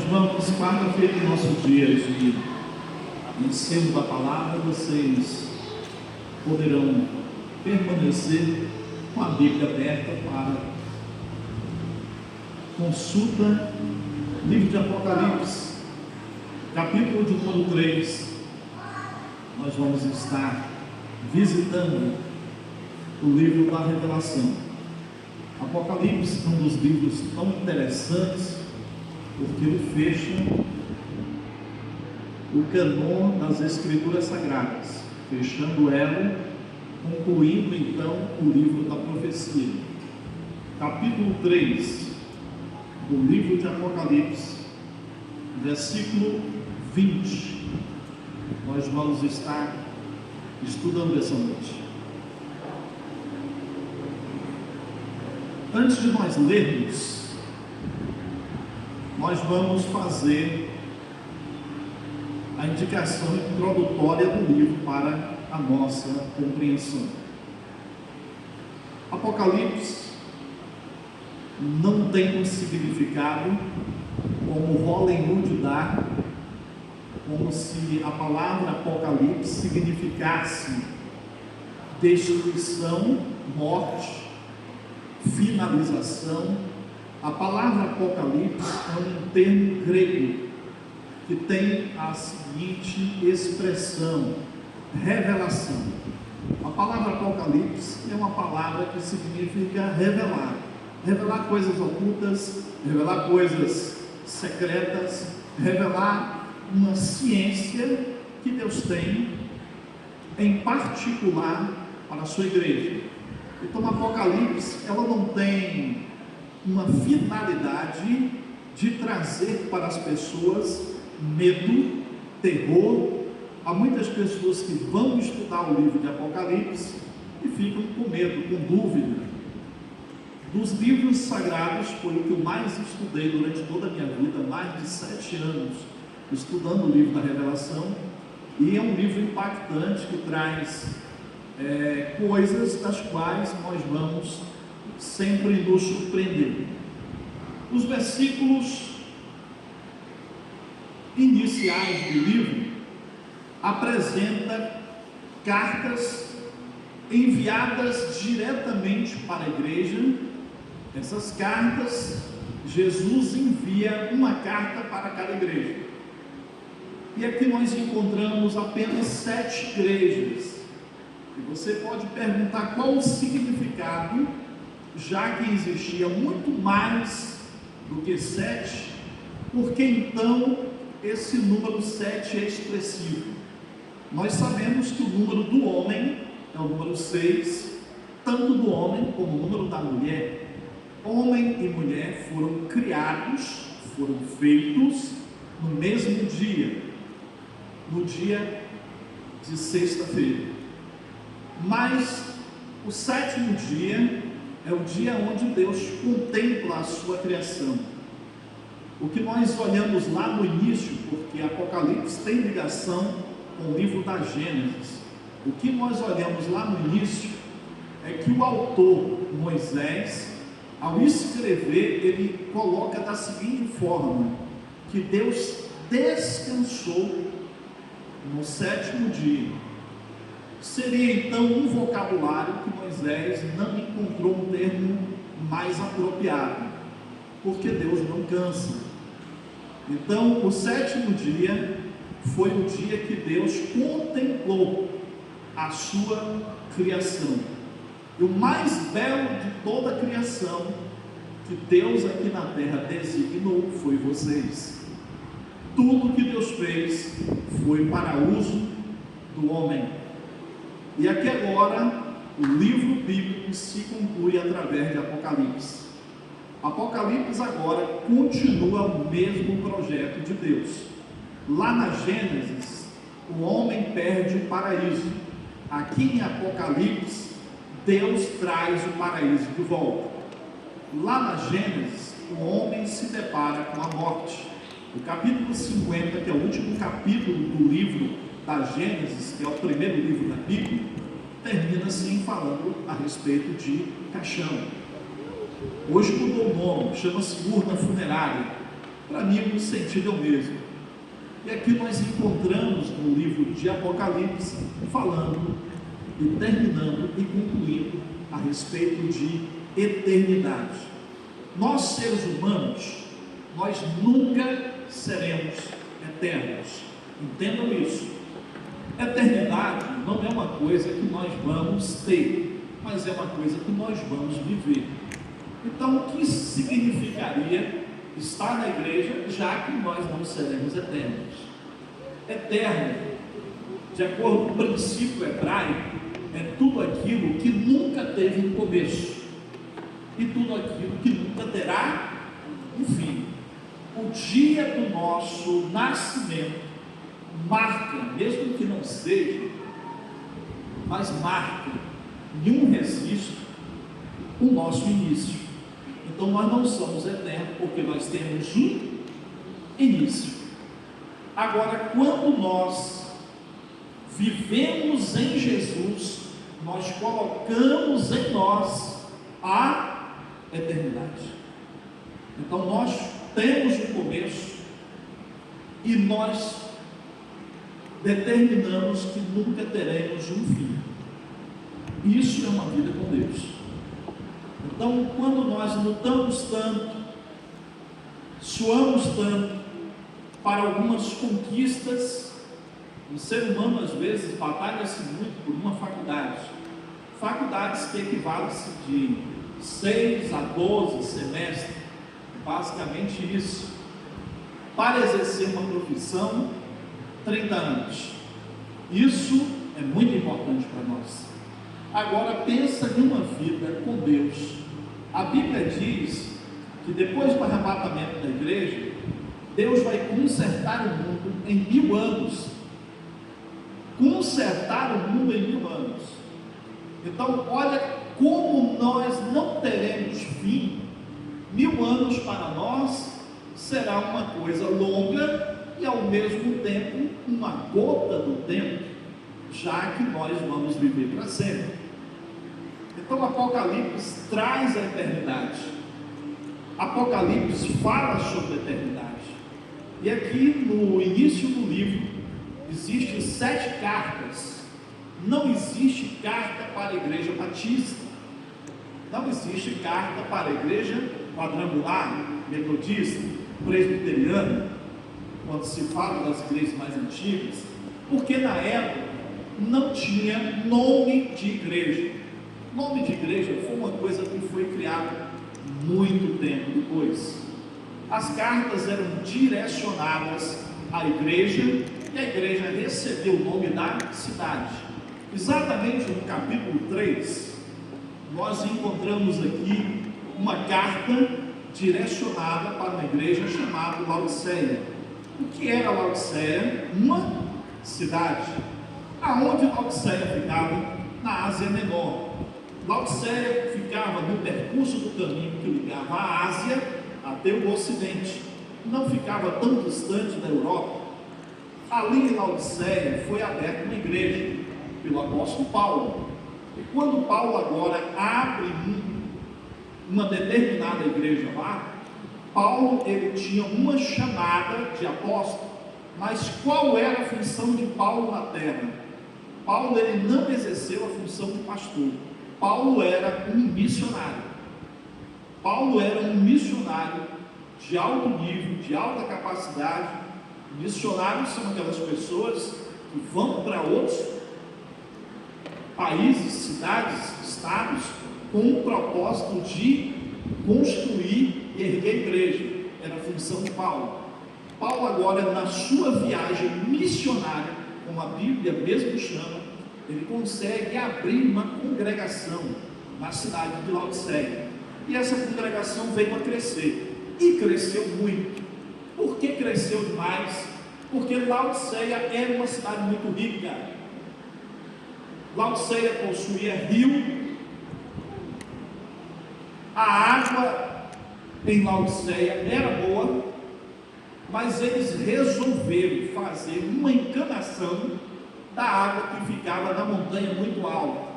vamos, quarta-feira do nosso dia de ensino da palavra, vocês poderão permanecer com a Bíblia aberta para consulta, livro de Apocalipse, capítulo de número 3. Nós vamos estar visitando o livro da Revelação. Apocalipse é um dos livros tão interessantes, porque ele fecha o cânon das Escrituras Sagradas, fechando ela, concluindo então o livro da profecia. Capítulo 3 do livro de Apocalipse, versículo 20, nós vamos estar estudando essa noite. Antes de nós lermos, nós vamos fazer a indicação introdutória do livro para a nossa compreensão. Apocalipse não tem um significado como Hollywood dá, como se a palavra Apocalipse significasse destruição, morte, finalização. A palavra Apocalipse é um termo grego que tem a seguinte expressão: revelação. A palavra Apocalipse é uma palavra que significa revelar, revelar coisas ocultas, revelar coisas secretas, revelar uma ciência que Deus tem em particular para a sua igreja. Então, o Apocalipse, ela não tem uma finalidade de trazer para as pessoas medo, terror. Há muitas pessoas que vão estudar o livro de Apocalipse e ficam com medo, com dúvida. Dos livros sagrados, foi o que eu mais estudei durante toda a minha vida, mais de 7 anos, estudando o livro da Revelação, e é um livro impactante que traz coisas das quais nós vamos sempre nos surpreender. Os versículos iniciais do livro apresentam cartas enviadas diretamente para a igreja. Essas cartas, Jesus envia uma carta para cada igreja. E aqui nós encontramos apenas 7 igrejas. E você pode perguntar qual o significado, já que existia muito mais do que 7, porque então esse número 7 é expressivo. Nós sabemos que o número do homem é o número 6, tanto do homem como o número da mulher. Homem e mulher foram criados, foram feitos no mesmo dia, no dia de sexta-feira. Mas o 7º dia é o dia onde Deus contempla a sua criação. O que nós olhamos lá no início, porque Apocalipse tem ligação com o livro da Gênesis, o que nós olhamos lá no início é que o autor Moisés, ao escrever, ele coloca da seguinte forma: que Deus descansou no 7º dia. Seria então um vocabulário que Moisés não encontrou um termo mais apropriado, porque Deus não cansa. Então, o 7º dia foi o dia que Deus contemplou a sua criação. E o mais belo de toda a criação que Deus aqui na terra designou foi vocês. Tudo que Deus fez foi para uso do homem. E aqui agora, o livro bíblico se conclui através de Apocalipse. Apocalipse agora continua o mesmo projeto de Deus. Lá na Gênesis, o homem perde o paraíso. Aqui em Apocalipse, Deus traz o paraíso de volta. Lá na Gênesis, o homem se depara com a morte. O capítulo 50, que é o último capítulo do livro da Gênesis, que é o primeiro livro da Bíblia, termina assim falando a respeito de caixão. Hoje mudou o nome, chama-se urna funerária. Para mim o sentido é o mesmo. E aqui nós encontramos no livro de Apocalipse, falando e terminando e concluindo a respeito de eternidade. Nós, seres humanos, nós nunca seremos eternos. Entendam isso. Eternidade não é uma coisa que nós vamos ter, mas é uma coisa que nós vamos viver. Então, o que significaria estar na igreja, já que nós não seremos eternos? Eterno, de acordo com o princípio hebraico, é tudo aquilo que nunca teve um começo e tudo aquilo que nunca terá um fim. O dia do nosso nascimento marca, mesmo que não seja, mas marca em um registro o nosso início. Então nós não somos eternos, porque nós temos um início. Agora, quando nós vivemos em Jesus, nós colocamos em nós a eternidade. Então nós temos um começo e nós determinamos que nunca teremos um fim. Isso é uma vida com Deus. Então, quando nós lutamos tanto, suamos tanto para algumas conquistas, o ser humano às vezes batalha-se muito por uma faculdade, faculdades que equivalem-se de 6 a 12 semestres, basicamente isso, para exercer uma profissão, 30 anos. Isso é muito importante para nós. Agora pensa em uma vida com Deus. A Bíblia diz que depois do arrebatamento da igreja, Deus vai consertar o mundo em 1000 anos. Consertar o mundo em 1000 anos. Então olha como nós não teremos fim. 1000 anos para nós será uma coisa longa e ao mesmo tempo uma gota do tempo, já que nós vamos viver para sempre. Então Apocalipse traz a eternidade. Apocalipse fala sobre a eternidade. E aqui no início do livro existem 7 cartas. Não existe carta para a igreja batista, não existe carta para a igreja quadrangular, metodista, presbiteriana, quando se fala das igrejas mais antigas, porque na época não tinha nome de igreja. Nome de igreja foi uma coisa que foi criada muito tempo depois. As cartas eram direcionadas à igreja e a igreja recebeu o nome da cidade. Exatamente no capítulo 3, nós encontramos aqui uma carta direcionada para uma igreja chamada Laodiceia. O que era Laodiceia? Uma cidade. Aonde Laodiceia ficava? Na Ásia Menor. Laodiceia ficava no percurso do caminho que ligava a Ásia até o Ocidente. Não ficava tão distante da Europa. Ali em Laodiceia foi aberta uma igreja pelo apóstolo Paulo. E quando Paulo agora abre uma determinada igreja lá, Paulo ele tinha uma chamada de apóstolo. Mas qual era a função de Paulo na terra? Paulo ele não exerceu a função de pastor. Paulo era um missionário. Paulo era um missionário de alto nível, de alta capacidade. Missionários são aquelas pessoas que vão para outros países, cidades, estados, com o propósito de construir e erguer a igreja. Era a função de Paulo. Paulo agora, na sua viagem missionária, como a Bíblia mesmo chama, ele consegue abrir uma congregação na cidade de Laodiceia. E essa congregação veio a crescer. E cresceu muito. Por que cresceu demais? Porque Laodiceia era uma cidade muito rica. Laodiceia possuía rio. A água em Laodiceia era boa, mas eles resolveram fazer uma encanação da água que ficava na montanha muito alta.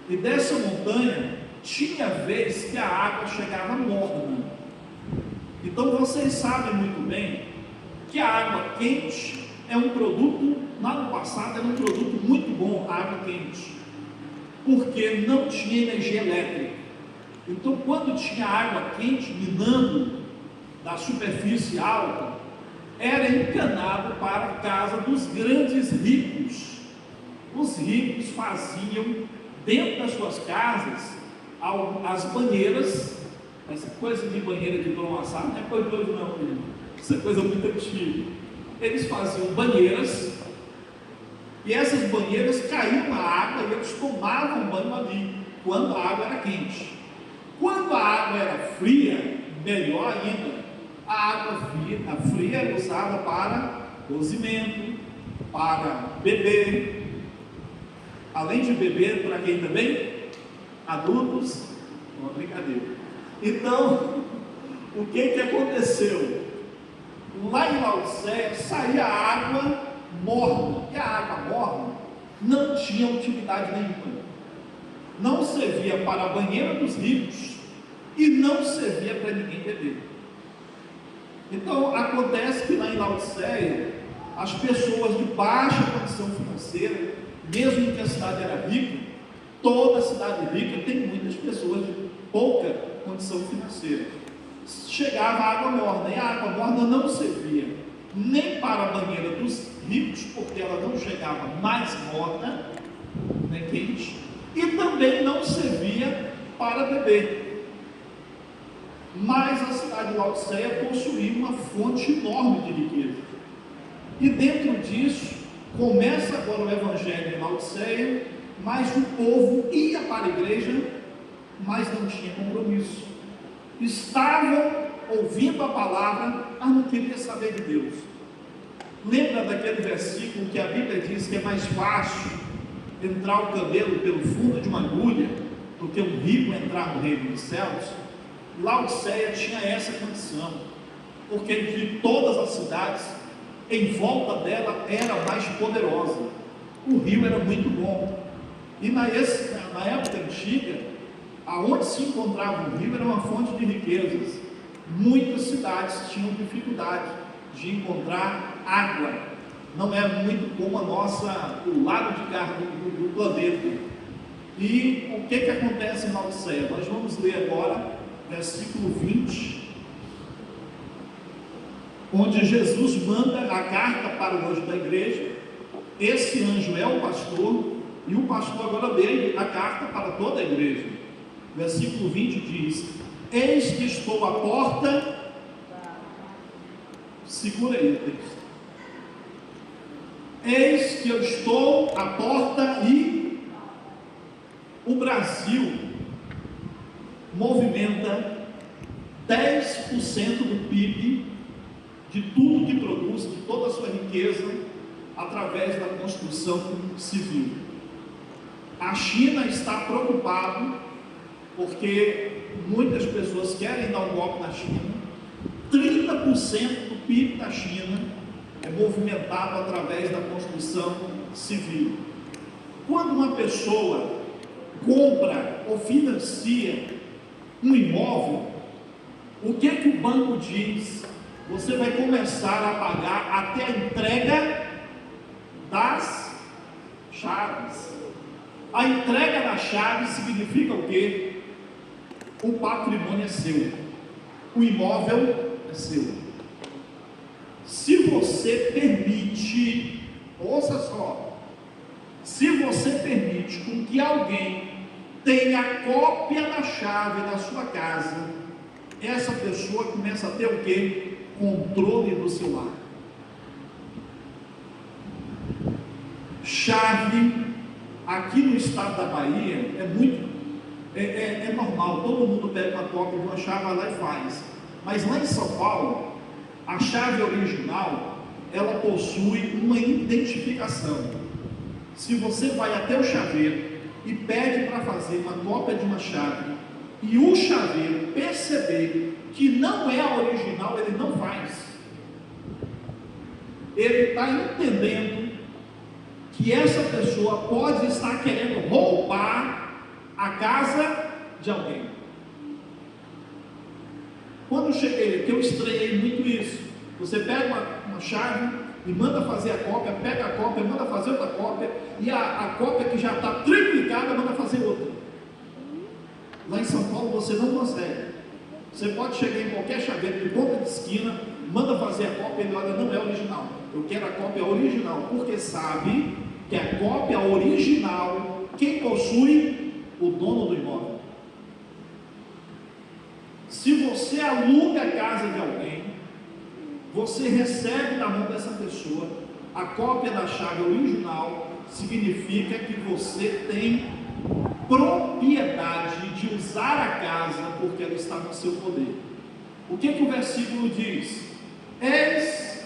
E dessa montanha tinha vez que a água chegava morna. Então vocês sabem muito bem que a água quente é um produto, lá no passado era um produto muito bom, a água quente, porque não tinha energia elétrica. Então quando tinha água quente minando da superfície alta, era encanado para a casa dos grandes ricos. Os ricos faziam dentro das suas casas as banheiras. Essa coisa de banheira de pão assado não é coisa de hoje não, filho. Isso é coisa muito antiga. Eles faziam banheiras, e essas banheiras caíam na água e eles tomavam banho ali, quando a água era quente. Quando a água era fria, melhor ainda, a água fria era usada para cozimento, para beber. Além de beber, para quem também? Adultos, uma brincadeira. Então, o que aconteceu? Lá em Laodiceia saía água morna, e a água morna não tinha utilidade nenhuma, não servia para a banheira dos ricos e não servia para ninguém beber. Então acontece que lá em Laodiceia, as pessoas de baixa condição financeira, mesmo que a cidade era rica, toda cidade rica tem muitas pessoas de pouca condição financeira. Chegava a água morna, e a água morna não servia nem para a banheira dos ricos, porque ela não chegava mais morna, nem quente, e também não servia para beber. Mas a cidade de Laodiceia possuía uma fonte enorme de riqueza, e dentro disso começa agora o evangelho em Laodiceia, mas o povo ia para a igreja, mas não tinha compromisso. Estavam ouvindo a palavra, mas não queria saber de Deus. Lembra daquele versículo que a Bíblia diz que é mais fácil entrar o camelo pelo fundo de uma agulha do que um rico entrar no reino dos céus? Laodiceia tinha essa condição, porque de todas as cidades em volta dela era mais poderosa. O rio era muito bom, e na época antiga, aonde se encontrava um rio era uma fonte de riquezas. Muitas cidades tinham dificuldade de encontrar água, não é muito como o lado de cá do planeta. E o que acontece em Laodiceia? Nós vamos ler agora versículo 20, onde Jesus manda a carta para o anjo da igreja. Esse anjo é o pastor, e o pastor agora lê a carta para toda a igreja. Versículo 20 diz: eis que estou à porta. Segura aí o texto. Eis que eu estou à porta, e o Brasil movimenta 10% do PIB, de tudo que produz, de toda a sua riqueza, através da construção civil. A China está preocupada, porque muitas pessoas querem dar um golpe na China. 30% do PIB da China é movimentado através da construção civil. Quando uma pessoa compra ou financia um imóvel, o que o banco diz? Você vai começar a pagar até a entrega das chaves. A entrega da chave significa o quê? O patrimônio é seu, o imóvel é seu. Se você permite, ouça só, se você permite com que alguém tenha cópia da chave da sua casa, essa pessoa começa a ter o quê? Controle do seu lar. Chave, aqui no estado da Bahia, é normal, todo mundo pega uma cópia de uma chave, vai lá e faz. Mas lá em São Paulo, a chave original, ela possui uma identificação. Se você vai até o chaveiro e pede para fazer uma cópia de uma chave, e o chaveiro perceber que não é a original, ele não faz. Ele está entendendo que essa pessoa pode estar querendo roubar a casa de alguém. Quando eu cheguei aqui, eu estranhei muito isso. Você pega uma chave e manda fazer a cópia, pega a cópia, manda fazer outra cópia, e a cópia que já está triplicada, manda fazer outra. Lá em São Paulo você não consegue. Você pode chegar em qualquer chaveiro de ponta de esquina, manda fazer a cópia e ele olha, não é original. Eu quero a cópia original, porque sabe que a cópia original, quem possui? O dono do imóvel. Se você aluga a casa de alguém, você recebe na mão dessa pessoa a cópia da chave original, significa que você tem propriedade de usar a casa, porque ela está no seu poder. O que o versículo diz? Eis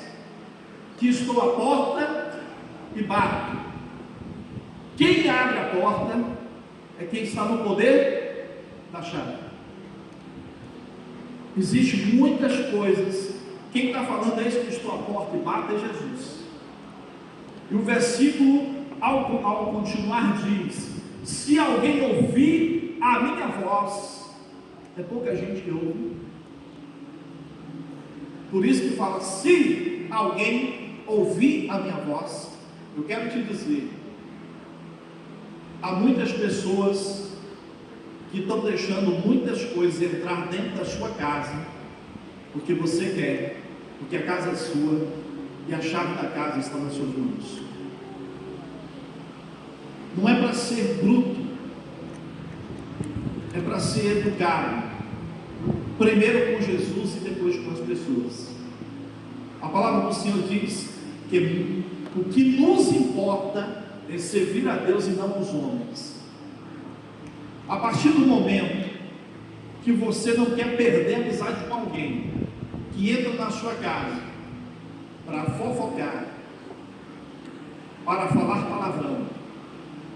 que estou à porta e bato. Quem abre a porta é quem está no poder da chave. Existem muitas coisas. Quem está falando eis que estou à porta e bato é Jesus. E o versículo, ao continuar, diz: se alguém ouvir a minha voz, é pouca gente que ouve. Por isso que fala, se alguém ouvir a minha voz. Eu quero te dizer, há muitas pessoas que estão deixando muitas coisas entrar dentro da sua casa, porque você quer, porque a casa é sua, e a chave da casa está nas suas mãos. Não é para ser bruto, é para ser educado, primeiro com Jesus e depois com as pessoas. A palavra do Senhor diz que o que nos importa é servir a Deus e não os homens. A partir do momento que você não quer perder a amizade com alguém, que entra na sua casa para fofocar, para falar palavrão,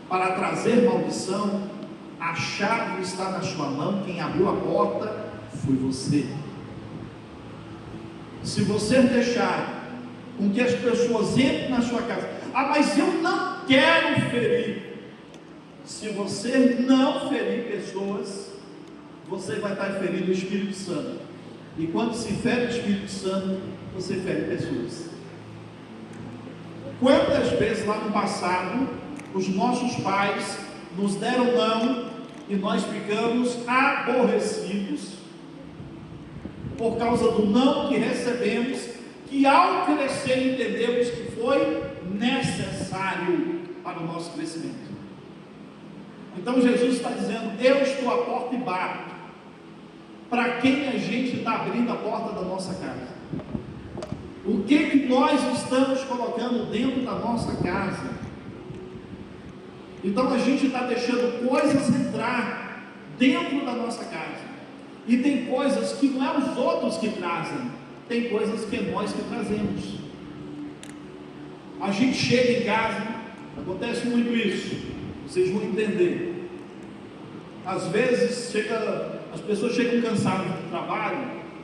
para trazer maldição, a chave está na sua mão, quem abriu a porta foi você. Se você deixar com que as pessoas entrem na sua casa, mas eu não quero ferir. Se você não ferir pessoas, você vai estar ferindo o Espírito Santo. E quando se fere o Espírito Santo, você fere pessoas. Quantas vezes lá no passado, os nossos pais nos deram não, e nós ficamos aborrecidos, por causa do não que recebemos, que ao crescer entendemos que foi necessário para o nosso crescimento. Então Jesus está dizendo, eu estou à porta e bato. Para quem a gente está abrindo a porta da nossa casa? O que nós estamos colocando dentro da nossa casa? Então a gente está deixando coisas entrar dentro da nossa casa. E tem coisas que não é os outros que trazem, tem coisas que é nós que trazemos. A gente chega em casa, acontece muito isso, vocês vão entender. Às vezes as pessoas chegam cansadas do trabalho,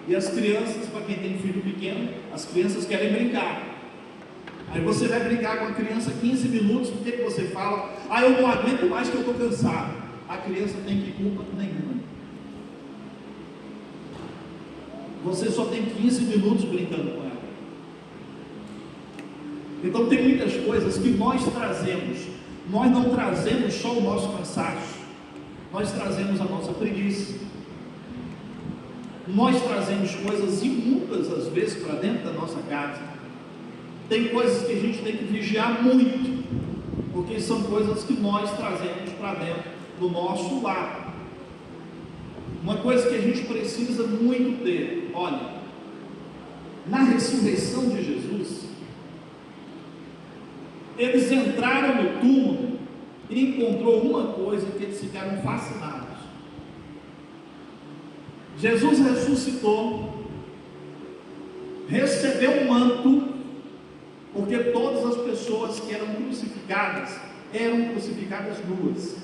e as crianças, para quem tem filho pequeno, as crianças querem brincar. Aí você vai brincar com a criança 15 minutos, o que você fala? Eu não aguento mais que eu estou cansado. A criança tem que culpa nenhuma. Você só tem 15 minutos brincando com ela. Então tem muitas coisas que nós trazemos. Nós não trazemos só o nosso cansaço, nós trazemos a nossa preguiça, nós trazemos coisas imundas às vezes para dentro da nossa casa. Tem coisas que a gente tem que vigiar muito, porque são coisas que nós trazemos para dentro do nosso lar. Uma coisa que a gente precisa muito ter, olha, na ressurreição de Jesus, eles entraram no túmulo e encontrou uma coisa que eles ficaram fascinados. Jesus ressuscitou, recebeu um manto, porque todas as pessoas que eram crucificadas nuas.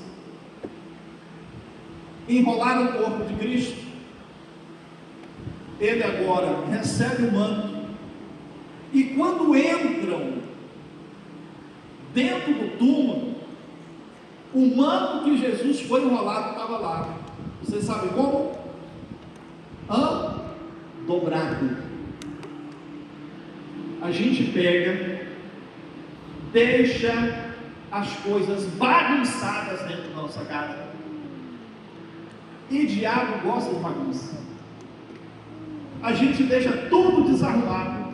Enrolaram o corpo de Cristo. Ele agora recebe o manto, e quando entram dentro do túmulo, o manto que Jesus foi enrolado estava lá. Vocês sabem como? dobrado. A gente pega, deixa as coisas bagunçadas dentro da nossa casa. E diabo gosta de bagunça. A gente deixa tudo desarrumado.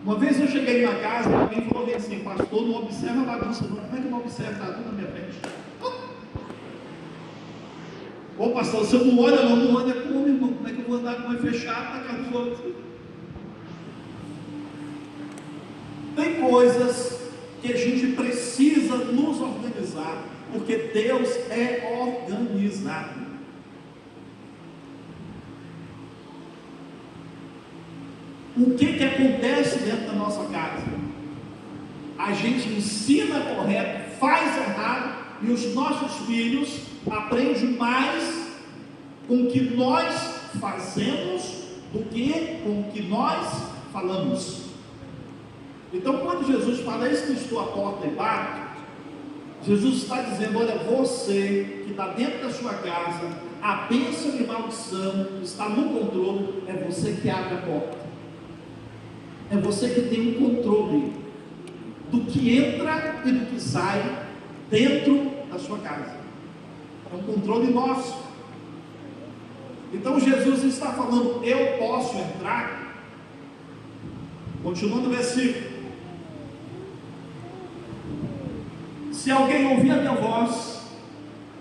Uma vez eu cheguei em uma casa e alguém falou assim: pastor, não observa a bagunça não. Como é que não observa? Está tudo na minha frente. Ô pastor, se eu não olho, não olha como, irmão? Como é que eu vou andar com o olho fechado na casa dos outros? Tem coisas que a gente precisa nos organizar, porque Deus é organizado. O que acontece dentro da nossa casa? A gente ensina correto, faz errado, e os nossos filhos aprendem mais com o que nós fazemos do que com o que nós falamos. Então, quando Jesus fala: eis que estou à porta e bato, Jesus está dizendo: olha, você que está dentro da sua casa, a bênção e maldição está no controle, é você que abre a porta, é você que tem o controle do que entra e do que sai dentro da sua casa. É um controle nosso. Então Jesus está falando: eu posso entrar. Continuando o versículo: se alguém ouvir a minha voz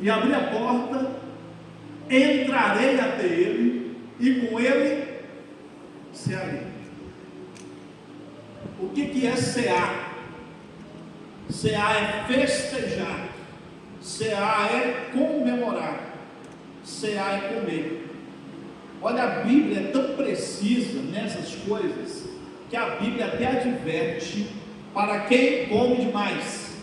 e abrir a porta, entrarei até ele e com ele cearei. O que é cear? Cear é festejar, cear é comemorar, cear é comer. Olha, a Bíblia é tão precisa nessas coisas que a Bíblia até adverte para quem come demais.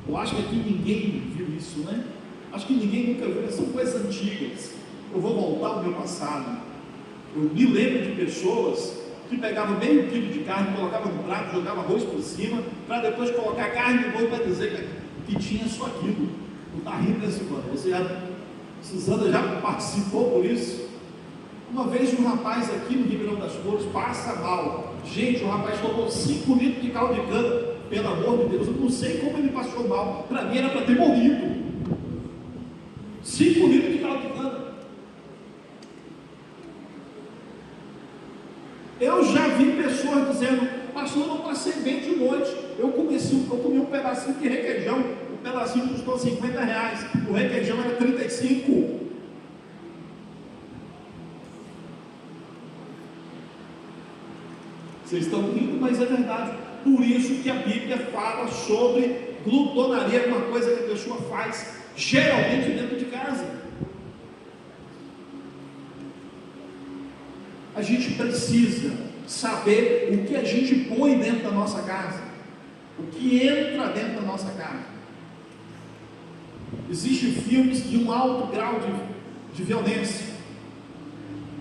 Eu acho que aqui ninguém viu isso, né? Acho que ninguém nunca viu, são coisas antigas. Eu vou voltar ao meu passado. Eu me lembro de pessoas que pegavam meio quilo de carne, colocavam no prato, jogavam arroz por cima, para depois colocar carne de boi para dizer que tinha só aquilo. Não está rindo desse plano. Suzana já participou por isso. Uma vez um rapaz aqui no Ribeirão das Flores passa mal. Gente, o rapaz tomou 5 litros de caldo de cana. Pelo amor de Deus, eu não sei como ele passou mal. Para mim era para ter morrido. 5 litros de caldo de cana. Eu já vi pessoas dizendo: pastor, eu não passei bem de noite. Eu comi um pedacinho de requeijão. O pedacinho custou R$50. O requeijão era 35. Vocês estão rindo, mas é verdade. Por isso que a Bíblia fala sobre glutonaria, uma coisa que a pessoa faz geralmente dentro de casa. A gente precisa saber o que a gente põe dentro da nossa casa, o que entra dentro da nossa casa. Existem filmes de um alto grau de violência.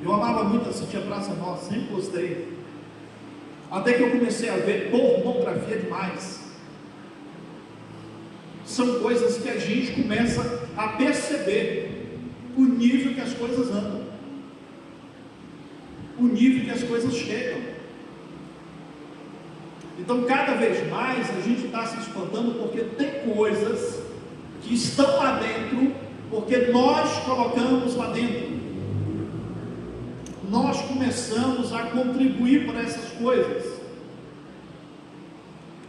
Eu amava muito assistir a Praça Nossa, sempre gostei. Até que eu comecei a ver pornografia demais. São coisas que a gente começa a perceber o nível que as coisas andam, o nível que as coisas chegam. Então, cada vez mais a gente está se espantando, porque tem coisas que estão lá dentro, porque nós colocamos lá dentro. Nós começamos a contribuir para essas coisas.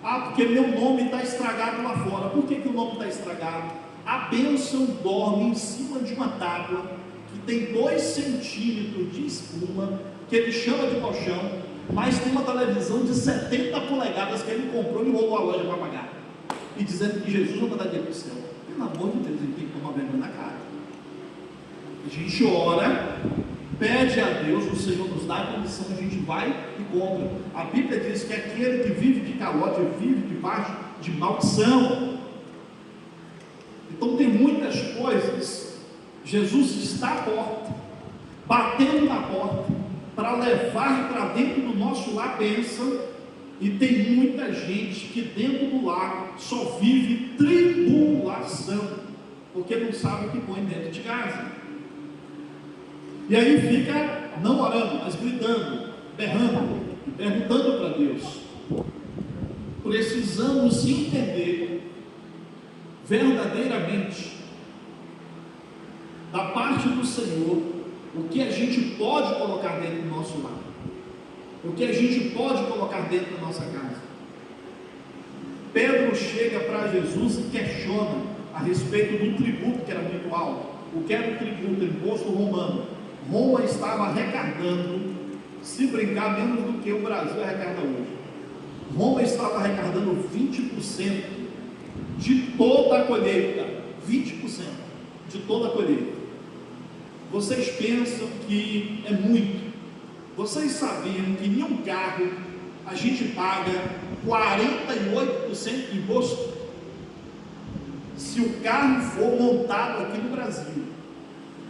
Ah, porque meu nome está estragado lá fora. Por que o nome está estragado? A bênção dorme em cima de uma tábua que tem 2 centímetros de espuma, que ele chama de colchão, mas tem uma televisão de 70 polegadas que ele comprou e roubou a loja para pagar, e dizendo que Jesus não vai dar dinheiro para o céu. Pelo amor de Deus, ele tem que tomar vergonha na cara. A gente ora, pede a Deus, o Senhor nos dá a condição, a gente vai e compra. A Bíblia diz que aquele que vive de calote vive debaixo de maldição. Então tem muitas coisas. Jesus está à porta, batendo na porta, para levar para dentro do nosso lar bênção. E tem muita gente que dentro do lar só vive tribulação, porque não sabe o que põe dentro de casa. E aí fica não orando, mas gritando, berrando, perguntando para Deus. Precisamos entender verdadeiramente da parte do Senhor o que a gente pode colocar dentro do nosso lar, o que a gente pode colocar dentro da nossa casa. Pedro chega para Jesus e questiona a respeito do tributo que era muito alto. O que era o tributo? O imposto romano. Roma estava arrecadando, se brincar, menos do que o Brasil arrecada hoje. Roma estava arrecadando 20% de toda a colheita. 20% de toda a colheita. Vocês pensam que é muito? Vocês sabiam que em um carro a gente paga 48% de imposto? Se o carro for montado aqui no Brasil,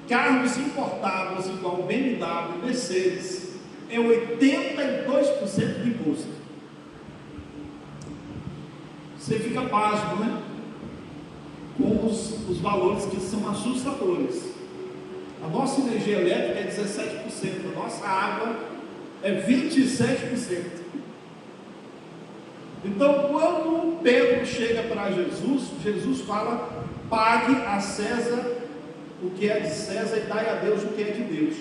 carros importados igual BMW, Mercedes, é 82% de imposto. Você fica pasmo, né? Com os valores que são assustadores. A nossa energia elétrica é 17%, a nossa água é 27%. Então, quando Pedro chega para Jesus, Jesus fala: pague a César o que é de César e dai a Deus o que é de Deus.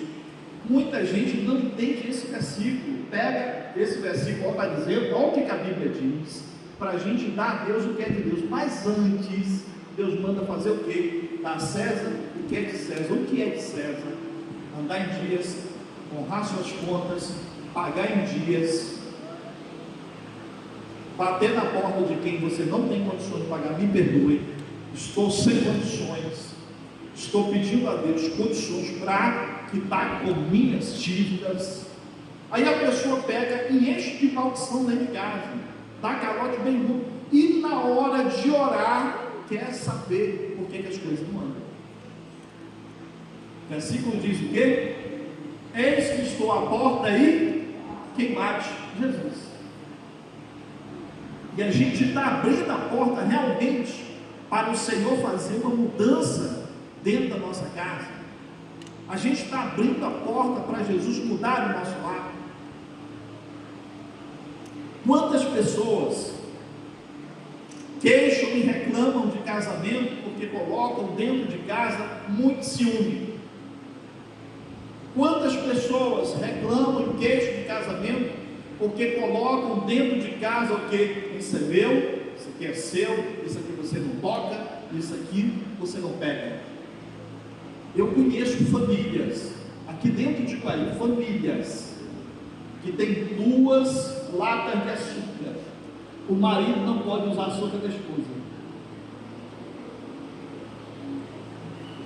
Muita gente não entende esse versículo. Pega esse versículo para dizer, olha o que a Bíblia diz, para a gente dar a Deus o que é de Deus. Mas antes, Deus manda fazer o quê? Dar a César o que é de César. O que é de César? Andar em dias, honrar suas contas, pagar em dias, bater na porta de quem você não tem condições de pagar. Me perdoe, estou sem condições, estou pedindo a Deus condições para quitar com minhas dívidas. Aí a pessoa pega e enche de maldição dentro de casa, dá calote bem bom, e na hora de orar quer saber por que as coisas não andam. O versículo diz o quê? Eis que estou à porta e quem bate? Jesus. E a gente está abrindo a porta realmente para o Senhor fazer uma mudança dentro da nossa casa. A gente está abrindo a porta para Jesus mudar o nosso lar. Quantas pessoas queixam e reclamam de casamento porque colocam dentro de casa muito ciúme? Quantas pessoas reclamam e queixam de casamento porque colocam dentro de casa o que? Isso é meu, isso aqui é seu, isso aqui você não toca, isso aqui você não pega. Eu conheço famílias, aqui dentro de Guaí, famílias que tem 2 latas de açúcar. O marido não pode usar açúcar da esposa.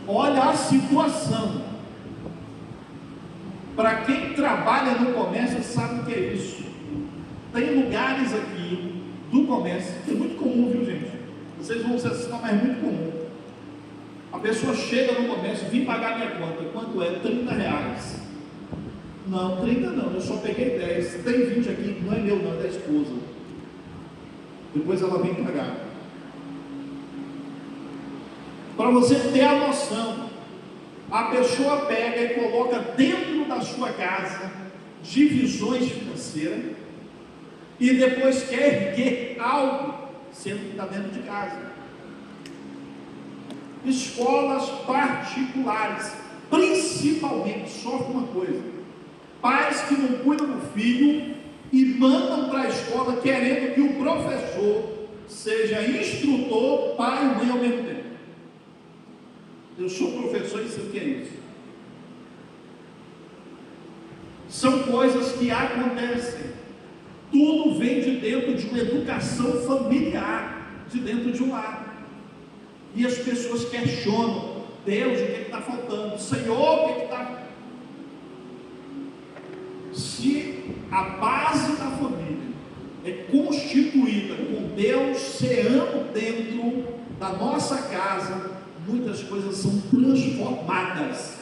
Olha a situação. Para quem trabalha no comércio sabe o que é isso. Tem lugares aqui do comércio, que é muito comum, viu gente? Vocês vão se assustar, mas é muito comum. A pessoa chega no comércio, vim pagar minha conta, quanto é? R$30. Não, 30 não, eu só peguei 10. Tem 20 aqui, não é meu não, é da esposa. Depois ela vem pagar. Para você ter a noção, a pessoa pega e coloca dentro da sua casa divisões financeiras e depois quer erguer algo, sendo que está dentro de casa. Escolas particulares, principalmente, sofrem uma coisa: pais que não cuidam do filho e mandam para a escola querendo que o professor seja instrutor, pai e mãe ao mesmo tempo. Eu sou professor e sei o que é isso. São coisas que acontecem. Tudo vem de dentro de uma educação familiar, de dentro de um lar. E as pessoas questionam: Deus, o que está faltando? Senhor, o que está... Se a base da família é constituída com Deus ceando dentro da nossa casa, muitas coisas são transformadas.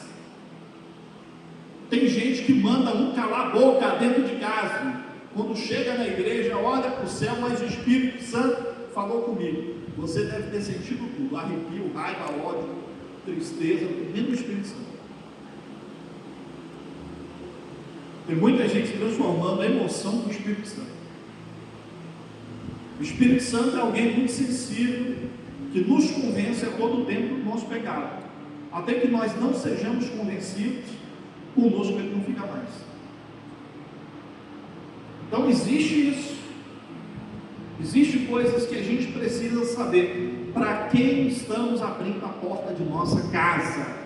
Tem gente que manda um calar a boca dentro de casa. Quando chega na igreja, olha para o céu, mas o Espírito Santo falou comigo. Você deve ter sentido tudo: arrepio, raiva, ódio, tristeza, menos o Espírito Santo. Tem muita gente transformando a emoção no Espírito Santo. O Espírito Santo é alguém muito sensível, que nos convence a todo tempo do nosso pecado. Até que nós não sejamos convencidos, conosco ele não fica mais. Então existe isso. Existem coisas que a gente precisa saber. Para quem estamos abrindo a porta de nossa casa?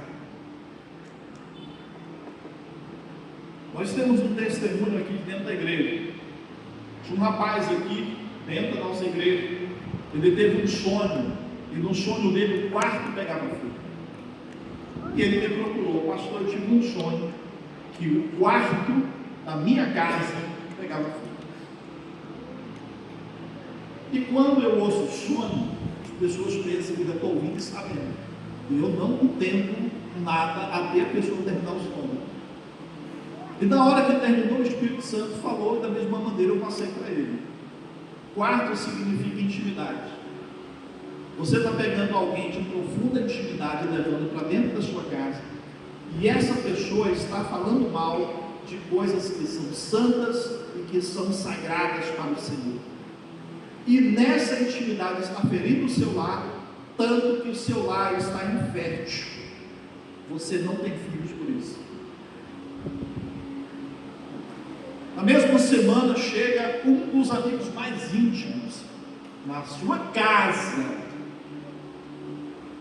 Nós temos um testemunho aqui dentro da igreja. Tinha um rapaz aqui dentro da nossa igreja. Ele teve um sonho, e no sonho dele o quarto pegava fogo. E ele me procurou: pastor, eu tive um sonho que o quarto da minha casa pegava fogo. E quando eu ouço o sonho, as pessoas pensam que eu estou ouvindo e sabendo. E eu não contemplo nada até a pessoa terminar o sonho. E na hora que terminou, o Espírito Santo falou, da mesma maneira eu passei para ele. Quarto significa intimidade. Você está pegando alguém de profunda intimidade, levando para dentro da sua casa, e essa pessoa está falando mal de coisas que são santas e que são sagradas para o Senhor. E nessa intimidade está ferindo o seu lar, tanto que o seu lar está infértil. Você não tem filhos por isso. Na mesma semana chega um dos amigos mais íntimos na sua casa.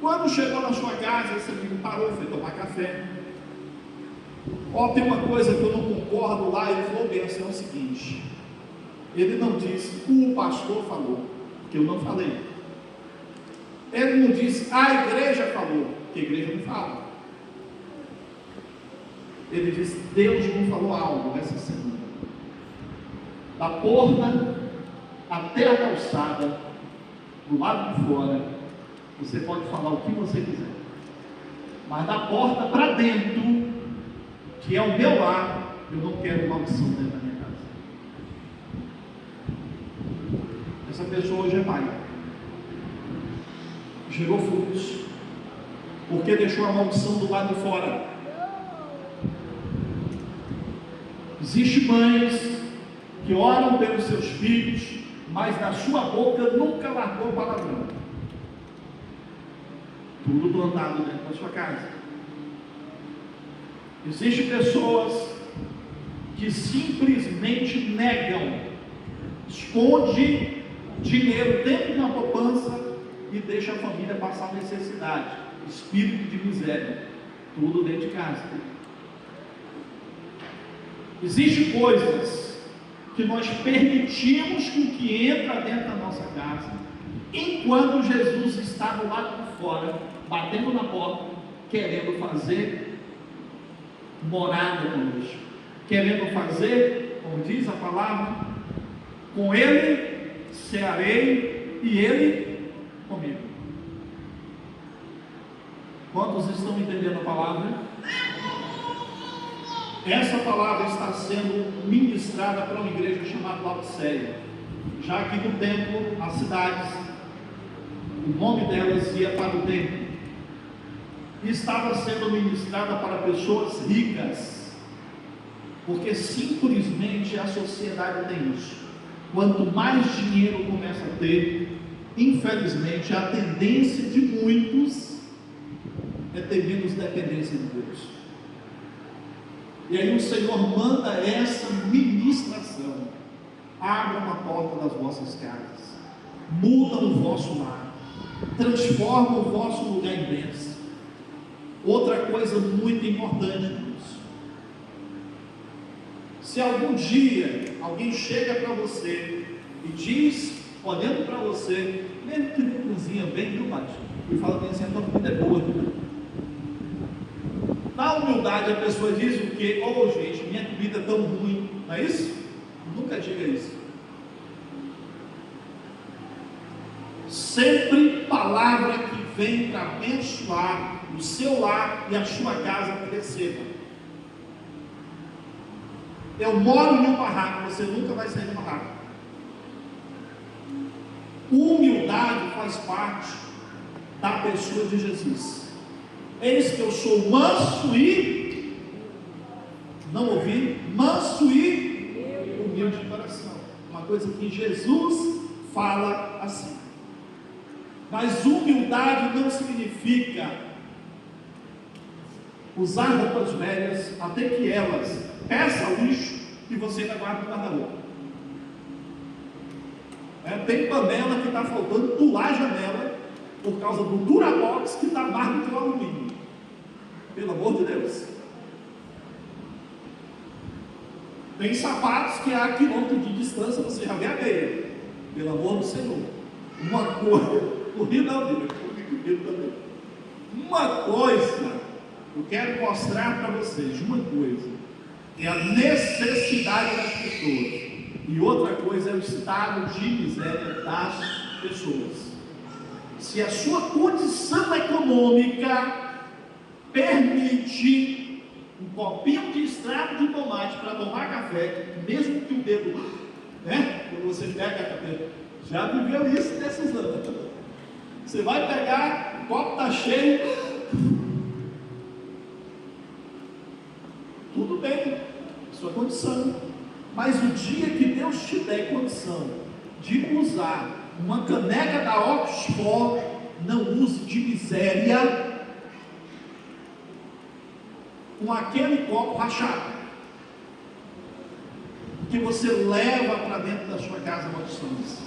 Quando chegou na sua casa, esse amigo parou, foi tomar café. Tem uma coisa que eu não concordo lá. Ele falou bem assim: é o seguinte, ele não disse o pastor falou, porque eu não falei. Ele não disse a igreja falou, porque a igreja não fala. Ele disse: Deus me falou algo essa semana. Da porta até a calçada, do lado de fora, você pode falar o que você quiser, mas da porta para dentro, que é o meu lar, eu não quero maldição dentro da minha casa. Essa pessoa hoje é pai, gerou frutos, porque deixou a maldição do lado de fora. Existem mães que oram pelos seus filhos, mas na sua boca nunca largou palavrão. Tudo plantado dentro da sua casa. Existem pessoas que simplesmente negam, esconde dinheiro dentro de uma poupança e deixa a família passar necessidade, espírito de miséria, tudo dentro de casa. Existem coisas que nós permitimos que entra dentro da nossa casa, enquanto Jesus está do lado de fora, batendo na porta, querendo fazer morada conosco, querendo fazer, como diz a palavra, com ele cearei e ele comigo. Quantos estão entendendo a palavra? Essa palavra está sendo ministrada para uma igreja chamada Laodiceia, já que no templo, as cidades, o nome delas ia para o templo, e estava sendo ministrada para pessoas ricas, porque simplesmente a sociedade tem isso. Quanto mais dinheiro começa a ter, infelizmente a tendência de muitos é ter menos dependência de Deus. E aí o Senhor manda essa ministração: abra uma porta das vossas casas, muda o vosso lar, transforma o vosso lugar em bênção. Outra coisa muito importante, irmãos: se algum dia alguém chega para você e diz, olhando para você, mesmo que não cozinha bem, viu, Márcio? E fala bem assim: a tua comida é boa, né? Na humildade a pessoa diz o quê? Gente, minha comida é tão ruim, não é isso? Nunca diga isso. Sempre palavra que vem para abençoar o seu lar e a sua casa, receba. Eu moro em um barraco, você nunca vai sair do barraco. Humildade faz parte da pessoa de Jesus. Eis que eu sou manso e não ouvir, manso e humilde de coração. Uma coisa que Jesus fala assim. Mas humildade não significa usar roupas velhas até que elas peçam lixo e você ainda guarda no guarda-roupa. Tem panela que está faltando pular a janela por causa do Durabox que está mais do que o alumínio. Pelo amor de Deus. Tem sapatos que a quilômetro de distância você já vê a meia. Pelo amor do Senhor. Uma coisa, o Rio não dele, também. Uma coisa, eu quero mostrar para vocês, uma coisa, é a necessidade das pessoas. E outra coisa é o estado de miséria das pessoas. Se a sua condição econômica permite um copinho de extrato de tomate para tomar café, mesmo que o dedo, quando você pega a cabeça, já viveu isso nesses anos. Você vai pegar, o copo está cheio, tudo bem, sua condição. Mas o dia que Deus te der condição de usar uma caneca da Oxford, não use de miséria com aquele copo rachado, que você leva para dentro da sua casa maldições.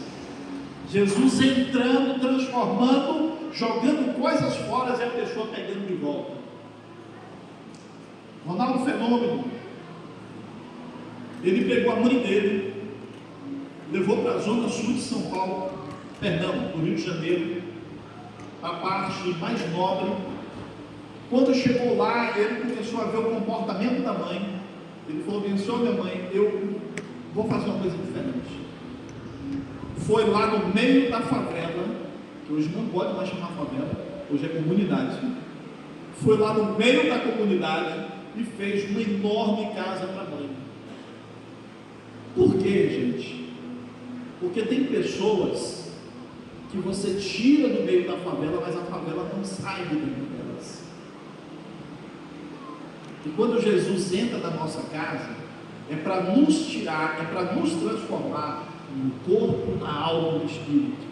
Jesus entrando, transformando, jogando coisas fora e a pessoa pegando de volta. Ronaldo Fenômeno, ele pegou a mãe dele, levou para a zona sul de São Paulo, do Rio de Janeiro, a parte mais nobre. Quando chegou lá, ele começou a ver o comportamento da mãe. Ele falou: abençoa minha mãe, eu vou fazer uma coisa diferente. Foi lá no meio da favela, que hoje não pode mais chamar favela, hoje é comunidade. Foi lá no meio da comunidade e fez uma enorme casa para a mãe. Por quê, gente? Porque tem pessoas que você tira do meio da favela, mas a favela não sai do meio delas. E quando Jesus entra na nossa casa, é para nos tirar, é para nos transformar no corpo, na alma e no espírito.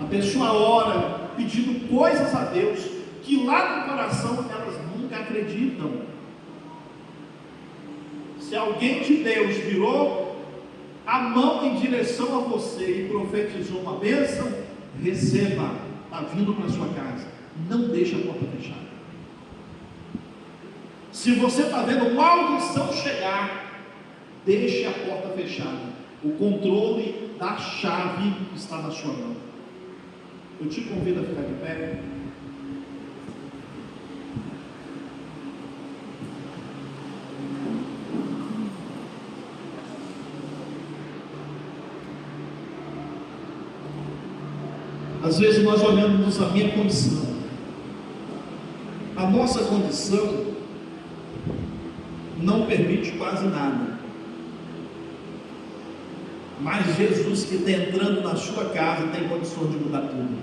A pessoa ora pedindo coisas a Deus que lá no coração elas nunca acreditam. Se alguém de Deus virou a mão em direção a você e profetizou uma bênção, receba, está vindo para a sua casa, não deixe a porta fechada. Se você está vendo maldição chegar, deixe a porta fechada. O controle da chave está na sua mão. Eu te convido a ficar de pé. Às vezes nós olhamos a minha condição, a nossa condição não permite quase nada, mas Jesus que está entrando na sua casa tem condições de mudar tudo.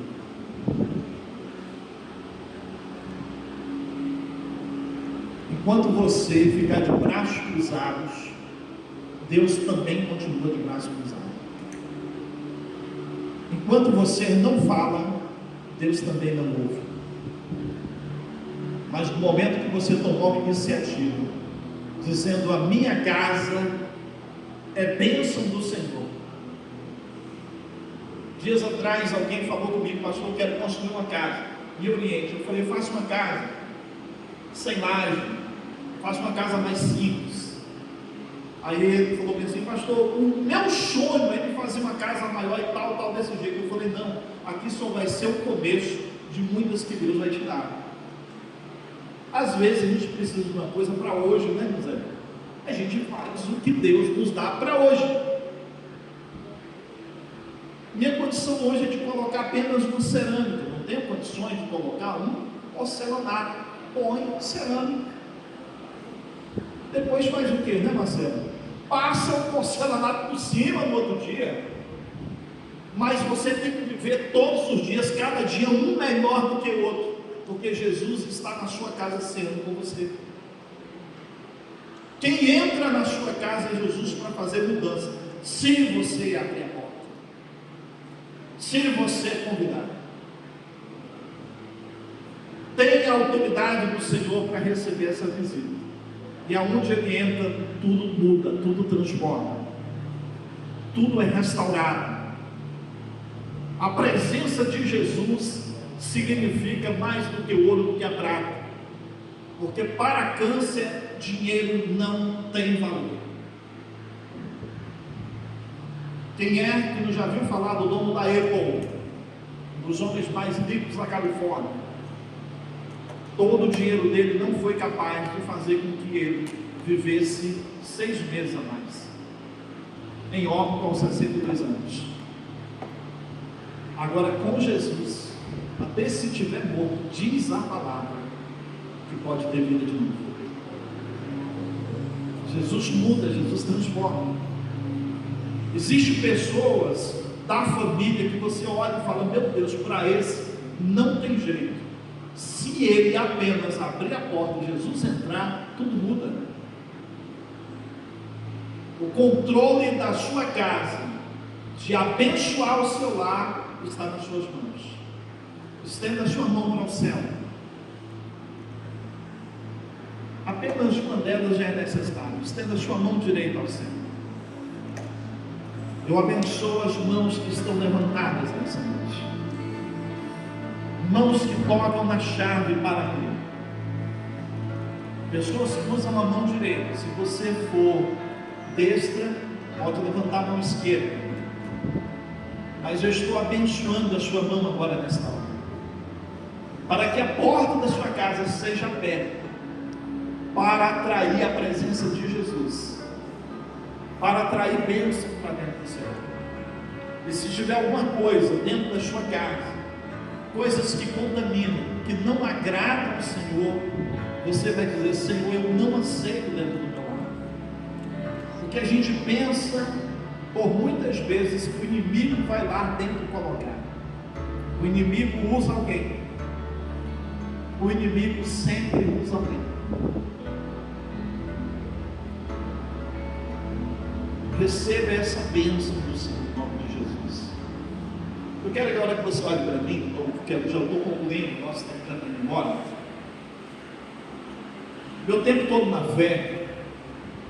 Enquanto você ficar de braços cruzados, Deus também continua de braços cruzados. Enquanto você não fala, Deus também não ouve. Mas no momento que você tomou uma iniciativa, dizendo: a minha casa é bênção do Senhor. Dias atrás alguém falou comigo: pastor, eu quero construir uma casa em Oriente. Eu falei: faça uma casa sem laje, faça uma casa mais simples. Aí ele falou assim: pastor, o meu sonho é de fazer uma casa maior e tal, desse jeito. Eu falei: não, aqui só vai ser o começo de muitas que Deus vai te dar. Às vezes a gente precisa de uma coisa para hoje, né, José? A gente faz o que Deus nos dá para hoje. Minha condição hoje é de colocar apenas uma cerâmica. Não tenho condições de colocar um porcelanato. Põe cerâmica. Depois faz o que, né, Marcelo? Passa o porcelanato por cima no outro dia. Mas você tem que viver todos os dias, cada dia um melhor do que o outro, porque Jesus está na sua casa ceando com você. Quem entra na sua casa é Jesus para fazer mudança, se você abrir a porta, se você convidar. Tem a autoridade do Senhor para receber essa visita. E aonde Ele entra, tudo muda, tudo transforma, tudo é restaurado. A presença de Jesus significa mais do que ouro, do que a prata, porque para câncer, dinheiro não tem valor. Quem é que não já viu falar do dono da Apple, um dos homens mais ricos da Califórnia? Todo o dinheiro dele não foi capaz de fazer com que ele vivesse 6 meses a mais, em óbito aos 62 anos. Agora, com Jesus, até se estiver morto, diz a palavra que pode ter vida de novo. Jesus muda, Jesus transforma. Existem pessoas da família que você olha e fala: meu Deus, para esse não tem jeito. Se ele apenas abrir a porta e Jesus entrar, tudo muda. O controle da sua casa, de abençoar o seu lar, está nas suas mãos. Estenda a sua mão para o céu. Apenas uma delas já é necessária. Estenda a sua mão direita ao céu. Eu abençoo as mãos que estão levantadas nessa noite. Mãos que tocam na chave para abrir. Pessoas que usam a mão direita. Se você for destra, pode levantar a mão esquerda. Mas eu estou abençoando a sua mão agora nesta hora, para que a porta da sua casa seja aberta, para atrair a presença de Jesus, para atrair bênção para dentro do céu. E se tiver alguma coisa dentro da sua casa, coisas que contaminam, que não agradam ao Senhor, você vai dizer: Senhor, eu não aceito dentro do meu lar. Porque a gente pensa, por muitas vezes, que o inimigo vai lá dentro colocar. O inimigo usa alguém. O inimigo sempre usa alguém. Receba essa bênção do Senhor, em nome de Jesus. Eu quero agora que você olhe para mim, porque eu já estou concluindo, nós estamos caminhando embora. Meu tempo todo na fé,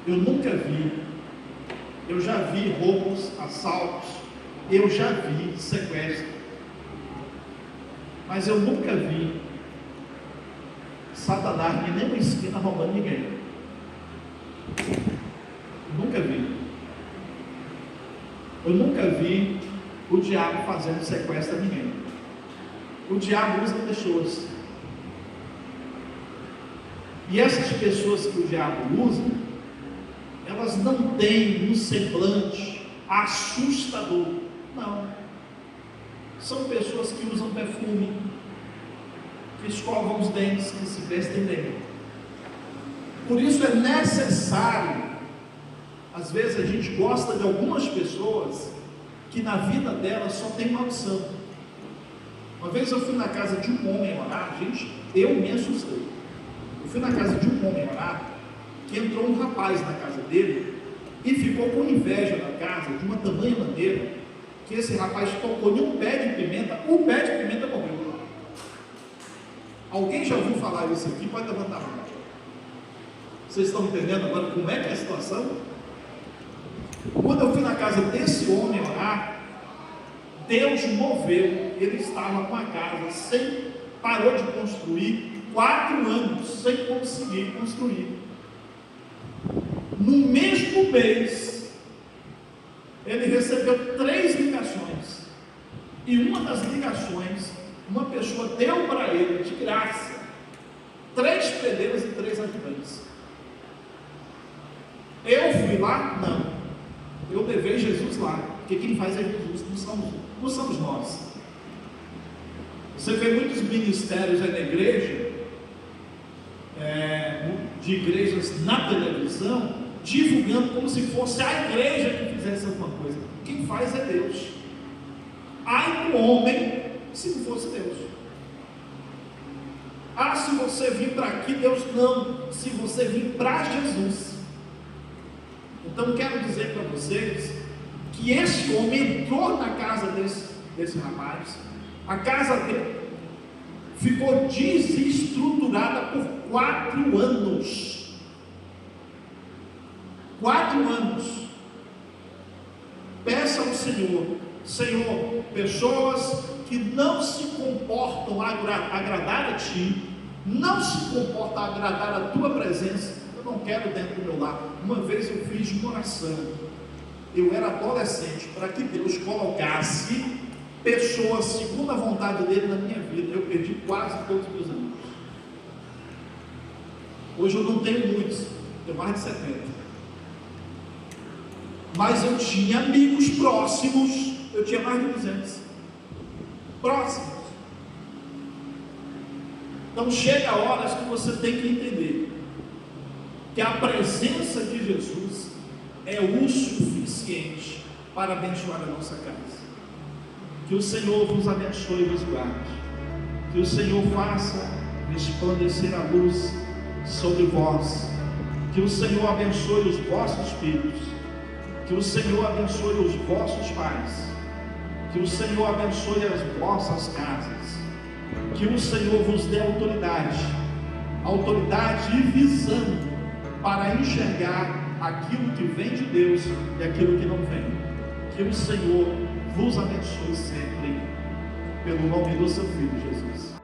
eu nunca vi. Eu já vi roubos, assaltos, eu já vi sequestro, mas eu nunca vi Satanás em nenhuma esquina roubando ninguém. Nunca vi. Eu nunca vi o diabo fazendo sequestro a ninguém. O diabo usa pessoas. E essas pessoas que o diabo usa, elas não têm um semblante assustador. Não. São pessoas que usam perfume, que escovam os dentes, que se vestem bem. Por isso é necessário, às vezes a gente gosta de algumas pessoas que na vida delas só tem maldição. Uma vez eu fui na casa de um homem orar, gente, eu me assustei. Eu fui na casa de um homem orar, que entrou um rapaz na casa dele e ficou com inveja da casa de uma tamanha maneira que esse rapaz tocou em um pé de pimenta, o pé de pimenta morreu. Alguém já ouviu falar isso aqui? Pode levantar a mão. Vocês estão entendendo agora como é que é a situação? Quando eu fui na casa desse homem orar, Deus moveu. Ele estava com a casa parou de construir 4 anos sem conseguir construir. No mesmo mês, ele recebeu 3 ligações, e uma das ligações, uma pessoa deu para ele de graça 3 pedreiras e 3 ajudantes. Eu fui lá? Não. Eu levei Jesus lá, porque quem faz é Jesus, não somos nós. Você vê muitos ministérios aí na igreja, de igrejas na televisão, divulgando como se fosse a igreja que fizesse alguma coisa. Quem faz é Deus. Ai do homem se não fosse Deus. Se você vir para aqui, Deus não. Se você vir para Jesus, Então quero dizer para vocês que esse homem entrou na casa desse rapaz, a casa dele ficou desestruturada por 4 anos. 4 anos. Peça ao Senhor, Senhor, pessoas que não se comportam a agradar a Ti, não se comportam a agradar a Tua presença, eu não quero dentro do meu lar. Uma vez eu fiz uma oração, eu era adolescente, para que Deus colocasse pessoas segundo a vontade dele na minha vida. Eu perdi quase todos os meus amigos. Hoje eu não tenho muitos, tenho mais de 70. Mas eu tinha amigos próximos, eu tinha mais de 200 próximos. Então chega horas que você tem que entender que a presença de Jesus é o suficiente para abençoar a nossa casa. Que o Senhor vos abençoe e vos guarde. Que o Senhor faça resplandecer a luz sobre vós. Que o Senhor abençoe os vossos filhos. Que o Senhor abençoe os vossos pais. Que o Senhor abençoe as vossas casas. Que o Senhor vos dê autoridade e visão para enxergar aquilo que vem de Deus e aquilo que não vem. Que o Senhor vos abençoe sempre, pelo nome do seu Filho Jesus.